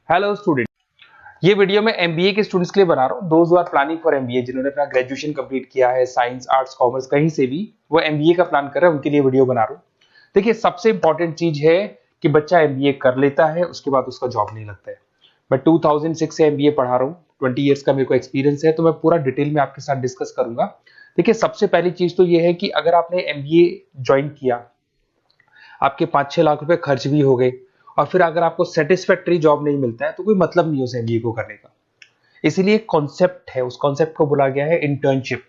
Hello student, ये video मैं MBA के स्टूडेंट्स के लिए बना रहा हूँ। Those who are planning for MBA, जिन्होंने अपना ग्रेजुएशन कंप्लीट किया है, साइंस आर्ट्स कॉमर्स कहीं से भी वो एमबीए का प्लान कर रहे हैं, उनके लिए वीडियो बना रहा हूँ। देखिए, सबसे इंपॉर्टेंट चीज है कि बच्चा एमबीए कर लेता है, उसके बाद उसका जॉब नहीं लगता है। मैं 2006 से एमबीए पढ़ा रहा हूँ, 20 ईयर्स का मेरे को एक्सपीरियंस है, तो मैं पूरा डिटेल में आपके साथ डिस्कस करूंगा। देखिए, सबसे पहली चीज तो ये है कि अगर आपने एमबीए ज्वाइन किया, आपके 5-6 लाख रुपए खर्च भी हो गए, और फिर अगर आपको सेटिस्फैक्टरी जॉब नहीं मिलता है तो कोई मतलब नहीं उस एमबीए को करने का। इसीलिए एक कॉन्सेप्ट है, उस कॉन्सेप्ट को बोला गया है इंटर्नशिप।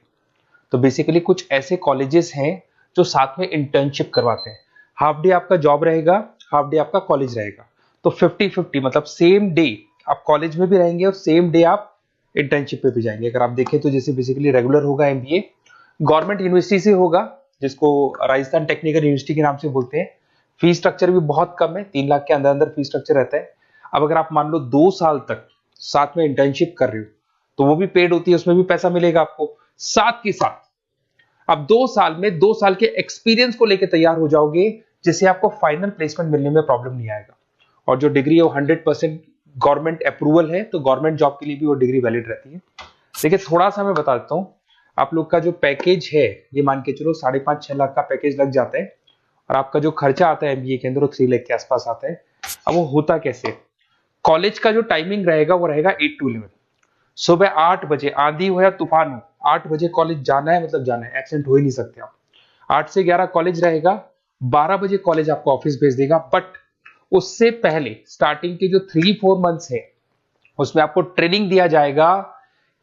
तो बेसिकली कुछ ऐसे कॉलेजेस हैं जो साथ में इंटर्नशिप करवाते हैं। हाफ डे आपका जॉब रहेगा, हाफ डे आपका कॉलेज रहेगा। तो 50-50, मतलब सेम डे आप कॉलेज में भी रहेंगे और सेम डे आप इंटर्नशिप पे भी जाएंगे। अगर आप देखें तो जैसे बेसिकली रेगुलर होगा एमबीए, गवर्नमेंट यूनिवर्सिटी से होगा, जिसको राजस्थान टेक्निकल यूनिवर्सिटी के नाम से बोलते हैं। फीस स्ट्रक्चर भी बहुत कम है, 3 लाख के अंदर अंदर फीस स्ट्रक्चर रहता है। अब अगर आप मान लो 2 साल तक साथ में इंटर्नशिप कर रहे हो तो वो भी पेड होती है, उसमें भी पैसा मिलेगा आपको। साथ के साथ अब 2 साल में 2 साल के एक्सपीरियंस को लेकर तैयार हो जाओगे, जिससे आपको फाइनल प्लेसमेंट मिलने में प्रॉब्लम नहीं आएगा। और जो डिग्री है वो 100% गवर्नमेंट अप्रूवल है, तो गवर्नमेंट जॉब के लिए भी वो डिग्री वैलिड रहती है। देखिए, थोड़ा सा मैं बता देता हूँ। आप लोग का जो पैकेज है, ये मान के चलो 5.5-6 लाख का पैकेज लग जाता है, और आपका जो खर्चा आता है एमबीए के अंदर वो 3 लाख के आसपास आता है। अब वो होता कैसे? कॉलेज का जो टाइमिंग रहेगा वो रहेगा 8 to 11। सुबह 8 बजे, आंधी हो या तूफान हो, 8 बजे कॉलेज जाना है, मतलब जाना है, एब्सेंट हो ही नहीं सकते आप। 8 से 11 कॉलेज रहेगा, 12 बजे कॉलेज आपको ऑफिस भेज देगा। बट उससे पहले स्टार्टिंग के जो 3-4 मंथ्स है, उसमें आपको ट्रेनिंग दिया जाएगा,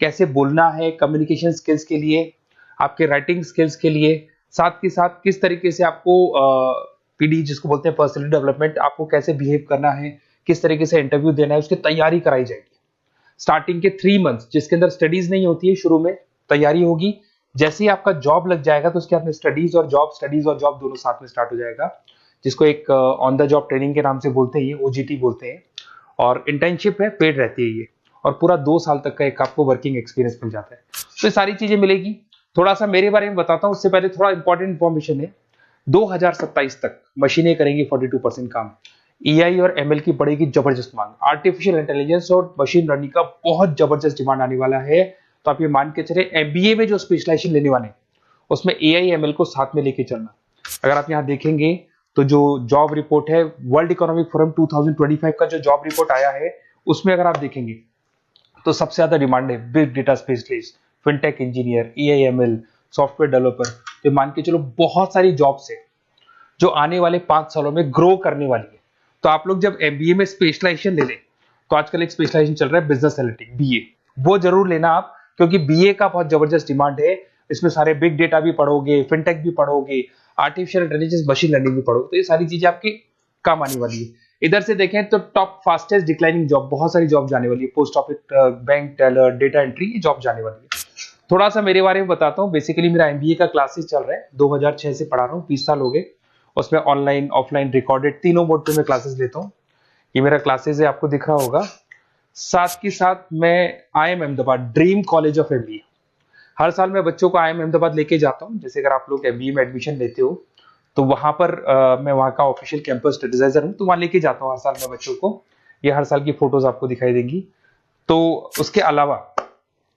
कैसे बोलना है, कम्युनिकेशन स्किल्स के लिए, आपके राइटिंग स्किल्स के लिए, साथ के साथ किस तरीके से आपको पीडी जिसको बोलते हैं पर्सनल डेवलपमेंट, आपको कैसे बिहेव करना है, किस तरीके से इंटरव्यू देना है, उसकी तैयारी कराई जाएगी। स्टार्टिंग के 3 मंथ्स जिसके अंदर स्टडीज नहीं होती है, शुरू में तैयारी होगी। जैसे ही आपका जॉब लग जाएगा तो उसके बाद में स्टडीज और जॉब दोनों साथ में स्टार्ट हो जाएगा, जिसको एक ऑन द जॉब ट्रेनिंग के नाम से बोलते हैं, ये ओजीटी बोलते हैं। और इंटर्नशिप है, पेड रहती है ये, और पूरा 2 साल तक का एक आपको वर्किंग एक्सपीरियंस मिल जाता है। तो ये सारी चीजें मिलेगी। थोड़ा सा मेरे बारे में बताता हूँ, उससे पहले थोड़ा इंपॉर्टेंट इंफॉर्मेशन है। 2027 तक मशीनें करेंगी 42% काम। एआई और एमएल की बढ़ेगी जबरदस्त मांग। आर्टिफिशियल इंटेलिजेंस और मशीन लर्निंग का बहुत जबरदस्त डिमांड आने वाला है। तो आप ये मान के चले, एमबीए में जो स्पेशलाइजेशन लेने वाले हैं उसमें एआई एमएल को साथ में लेके चलना। अगर आप यहाँ देखेंगे तो जो जॉब रिपोर्ट है, वर्ल्ड इकोनॉमिक फोरम 2025 का जो जॉब रिपोर्ट आया है, उसमें अगर आप देखेंगे तो सबसे ज्यादा डिमांड है big data specialist, fintech engineer, AIML, software developer. तो मान के चलो बहुत सारी जॉब्स है जो आने वाले 5 सालों में ग्रो करने वाली है। तो आप लोग जब एमबीए में स्पेशलाइजेशन ले लें, तो आजकल एक स्पेशलाइजेशन चल रहा है बिजनेस एनालिटिक्स, बीए, वो जरूर लेना आप, क्योंकि बीए का बहुत जबरदस्त डिमांड है। इसमें सारे बिग डेटा भी पढ़ोगे, फिनटेक भी पढ़ोगे, आर्टिफिशियल इंटेलिजेंस, मशीन लर्निंग भी पढ़ोगे, तो ये सारी चीजें आपकी काम आने वाली है। इधर से देखें तो टॉप फास्टेस्ट डिक्लाइनिंग जॉब, बहुत सारी जॉब जाने वाली है, post office, bank teller, data entry, ये जॉब जाने वाली है। थोड़ा सा मेरे बारे में बताता हूँ। बेसिकली मेरा एमबीए का क्लासेस चल रहा है, 2006 से पढ़ा रहा हूँ, 20 साल हो गए। उसमें ऑनलाइन, ऑफलाइन, रिकॉर्डेड, तीनों मोड पे मैं क्लासेस लेता हूँ। ये मेरा क्लासेस है, आपको दिख रहा होगा। साथ के साथ मैं IIM Ahmedabad, dream college of MBA, हर साल मैं बच्चों को आईएम अहमदाबाद लेके जाता हूँ। जैसे अगर आप लोग एमबीए में एडमिशन लेते हो तो वहां पर मैं वहां का ऑफिशियल कैंपस एडवाइजर हूँ, तो वहां लेके जाता हूँ हर साल मैं बच्चों को। ये हर साल की फोटोज आपको दिखाई देंगी। तो उसके अलावा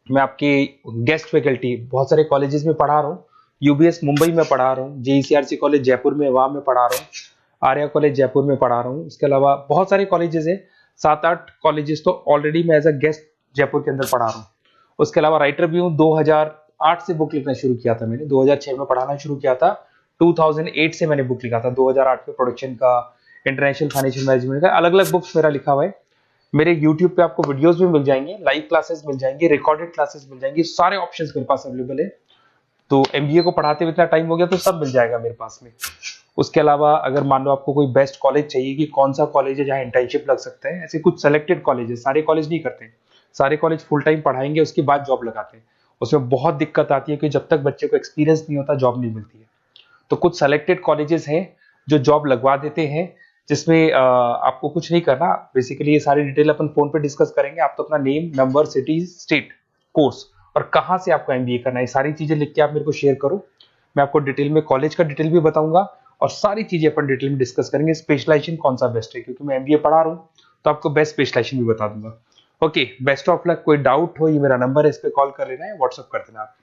मैं आपके गेस्ट फैकल्टी बहुत सारे कॉलेजेस में पढ़ा रहा हूँ। यूबीएस मुंबई में पढ़ा रहा हूँ, जेईसीआरसी कॉलेज जयपुर में, वहां में पढ़ा रहा हूँ, आर्या कॉलेज जयपुर में पढ़ा रहा हूँ। इसके अलावा बहुत सारे कॉलेजेस है, 7-8 कॉलेजेस तो ऑलरेडी मैं एज अ गेस्ट जयपुर के अंदर पढ़ा रहा हूँ। उसके अलावा राइटर भी हूँ। 2008 से बुक लिखना शुरू किया था मैंने, 2006 में पढ़ाना शुरू किया था, 2008 से मैंने बुक लिखा था, 2008 में प्रोडक्शन का, इंटरनेशनल फाइनेंशियल मैनेजमेंट का, अलग अलग बुक्स मेरा लिखा हुआ है। मेरे YouTube पे आपको वीडियोस भी मिल जाएंगे, लाइव क्लासेस मिल जाएंगे, रिकॉर्डेड क्लासेस मिल जाएंगे, सारे ऑप्शंस मेरे पास अवेलेबल है। तो एमबीए को पढ़ाते हुए इतना टाइम हो गया तो सब मिल जाएगा मेरे पास में। उसके अलावा अगर मान लो आपको कोई बेस्ट कॉलेज चाहिए कि कौन सा कॉलेज है जहाँ इंटर्नशिप लग सकता है, ऐसे कुछ सेलेक्टेड कॉलेज है, सारे कॉलेज नहीं करते, सारे कॉलेज फुल टाइम पढ़ाएंगे उसके बाद जॉब लगाते हैं। उसमें बहुत दिक्कत आती है कि जब तक बच्चे को एक्सपीरियंस नहीं होता जॉब नहीं मिलती है। तो कुछ सेलेक्टेड कॉलेजेस हैं जो जॉब लगवा देते हैं, जिसमें आपको कुछ नहीं करना। बेसिकली ये सारी डिटेल अपन फोन पे डिस्कस करेंगे। आप तो अपना name, number, city, state, course और कहाँ से आपको एमबीए करना है, सारी चीजें लिख के आप मेरे को शेयर करो। मैं आपको डिटेल में कॉलेज का डिटेल भी बताऊंगा और सारी चीजें अपन डिटेल में डिस्कस करेंगे। स्पेशलाइजेशन कौन सा बेस्ट है, क्योंकि मैं एमबीए पढ़ा रहा हूँ तो आपको बेस्ट स्पेशलाइजेशन भी बता दूंगा। Okay, best of luck. कोई डाउट हो, ये मेरा नंबर है, इस पे कॉल कर लेना है, व्हाट्सअप कर देना आप।